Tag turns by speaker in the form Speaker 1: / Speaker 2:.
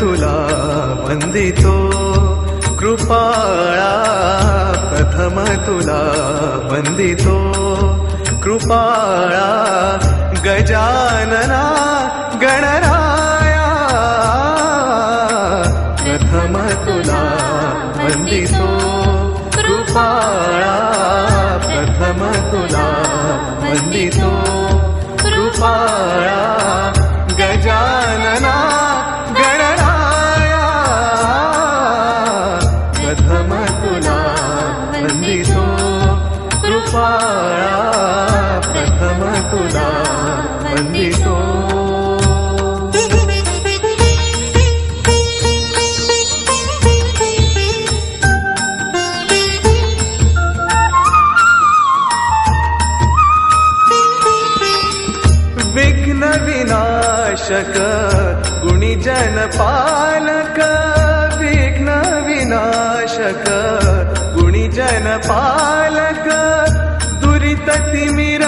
Speaker 1: तुला वंदितो कृपाळा, प्रथम तुला वंदितो कृपाळा, गजानना गणराया, प्रथम तुला वंदितो कृपाळा, प्रथम तुला वंदितो कृपाळा, गजानना गणराया, प्रथम तुला वंदितो कृपाळा, प्रथम तुला वंदितो. विघ्न विनाशक गुणीजन पालक, विघ्न विनाशक गुणीजन पालक, दुरित तिमिर